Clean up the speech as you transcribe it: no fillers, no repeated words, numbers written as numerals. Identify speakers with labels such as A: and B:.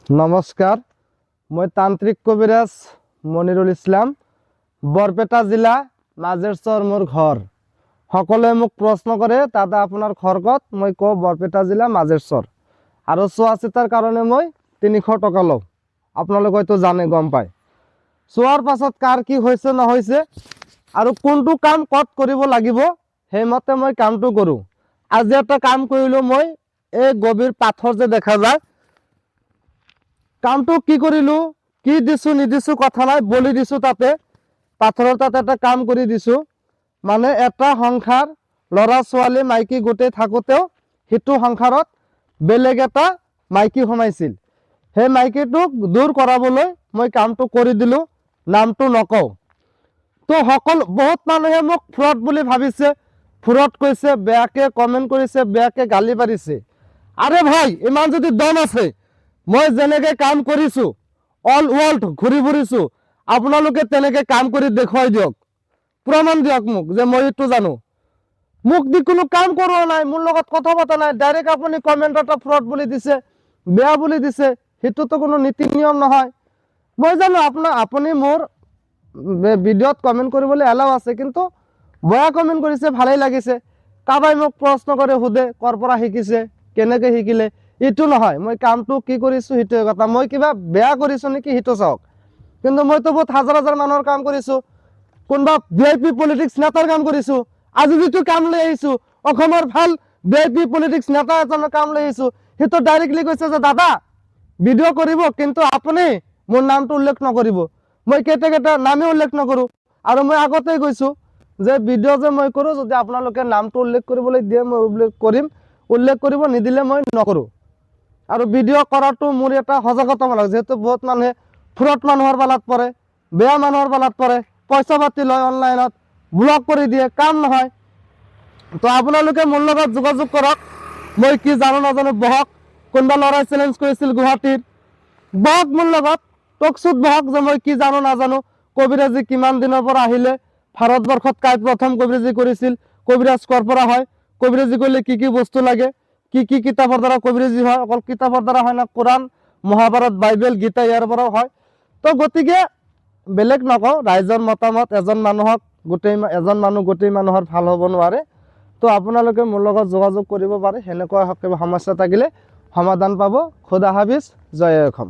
A: নমস্কাৰ, মই তান্ত্ৰিক কবিৰাজ মনিৰুল ইছলাম, বৰপেটা জিলা মাজেৰচৰ মোৰ ঘৰ। সকলোৱে মোক প্ৰশ্ন কৰে দাদা আপোনাৰ ঘৰ ক'ত? মই কওঁ বৰপেটা জিলা মাজেৰচৰ। আৰু চোৱা চিতাৰ কাৰণে মই 300 টকা লওঁ। আপোনালোক হয়তো জানে, গম পায়। চোৱাৰ পাছত কাৰ কি হৈছে নহৈছে আৰু কোনটো কাম ক'ত কৰিব লাগিব সেইমতে মই কামটো কৰোঁ। আজি এটা কাম কৰিলোঁ মই, এই গভীৰ পাথৰ যে দেখা যায়, কামটো কি কৰিলোঁ, কি দিছোঁ নিদিছোঁ কথা নাই, বলি দিছোঁ তাতে পাথৰৰ তাতে এটা কাম কৰি দিছোঁ। মানে এটা সংসাৰ ল'ৰা ছোৱালী মাইকী গোটেই থাকোঁতেও সিটো সংসাৰত বেলেগ এটা মাইকী সোমাইছিল। সেই মাইকীটোক দূৰ কৰাবলৈ মই কামটো কৰি দিলোঁ, নামটো নকওঁ। তো বহুত মানুহে মোক ফ্ৰড বুলি ভাবিছে, ফ্ৰড কৈছে, বেয়াকে কমেণ্ট কৰিছে, বেয়াকে গালি পাৰিছে। আৰে ভাই, ইমান যদি দম আছে, মই যেনেকে কাম কৰিছোঁ, অল ৱৰ্ল্ড ঘূৰি ফুৰিছোঁ, আপোনালোকে তেনেকে কাম কৰি দেখুৱাই দিয়ক, প্ৰমাণ দিয়ক মোক যে মই এইটো জানো। মোক দি কোনো কাম কৰোৱা নাই, মোৰ লগত কথা পতা নাই, ডাইৰেক্ট আপুনি কমেণ্টত ফ্ৰড বুলি দিছে, বেয়া বুলি দিছে, সেইটোতো কোনো নীতি নিয়ম নহয়। মই জানো আপুনি মোৰ ভিডিঅ'ত কমেণ্ট কৰিবলৈ এলাও আছে, কিন্তু বেয়া কমেণ্ট কৰিছে, ভালেই লাগিছে। কাৰোবাই মোক প্ৰশ্ন কৰে, সোধে ক'ৰ পৰা শিকিছে, কেনেকে শিকিলে। এইটো নহয়, মই কামটো কি কৰিছোঁ সেইটোৱে কথা। মই কিবা বেয়া কৰিছোঁ নেকি সেইটো চাওক, কিন্তু মইতো বহুত হাজাৰ হাজাৰ মানুহৰ কাম কৰিছোঁ, কোনোবা VIP পলিটিক্স নেতাৰ কাম কৰিছোঁ। আজি যিটো কাম লৈ আহিছোঁ, অসমৰ ভাল VIP পলিটিক্স নেতা এজনৰ কাম লৈ আহিছোঁ, সেইটো ডাইৰেক্টলি কৈছে যে দাদা ভিডিঅ' কৰিব, কিন্তু আপুনি মোৰ নামটো উল্লেখ নকৰিব। মই কেইটা নামে উল্লেখ নকৰোঁ, আৰু মই আগতেই কৈছোঁ যে ভিডিঅ' যে মই কৰোঁ, যদি আপোনালোকে নামটো উল্লেখ কৰিবলৈ দিয়ে মই উল্লেখ কৰিম, উল্লেখ কৰিব নিদিলে মই নকৰোঁ। আৰু ভিডিঅ' কৰাটো মোৰ এটা সজাগতামূলক, যেহেতু বহুত মানুহে ফ্ৰড মানুহৰ পালাত পৰে, বেয়া মানুহৰ পালাত পৰে, পইচা পাতি লয় অনলাইনত, ব্লক কৰি দিয়ে, কাম নহয়। তো আপোনালোকে মোৰ লগত যোগাযোগ কৰক, মই কি জানো নাজানো বহক। কোনোবা ল'ৰাই চেলেঞ্জ কৰিছিল গুৱাহাটীৰ, বহক মোৰ লগত, টকশ্বুত বহক যে মই কি জানো নাজানো, কবিৰাজী কিমান দিনৰ পৰা আহিলে, ভাৰতবৰ্ষত কাই প্ৰথম কবিৰাজী কৰিছিল, কবিৰাজ ক'ৰ পৰা হয়, কবিৰাজী কৰিলে কি কি বস্তু লাগে, কি কি কিতাপৰ দ্বাৰা কবিৰাজী হয়, অকল কিতাপৰ দ্বাৰা হয় না কোৰাণ, মহাভাৰত, বাইবেল, গীতা ইয়াৰ পৰাও হয়। তো গতিকে বেলেগ নকওঁ, ৰাইজৰ মতামত, এজন মানুহ গোটেই মানুহৰ ভাল হ'ব নোৱাৰে। তো আপোনালোকে মোৰ লগত যোগাযোগ কৰিব পাৰে, সেনেকুৱা সমস্যা থাকিলে সমাধান পাব। খুদা হাফিজ, জয় অসম।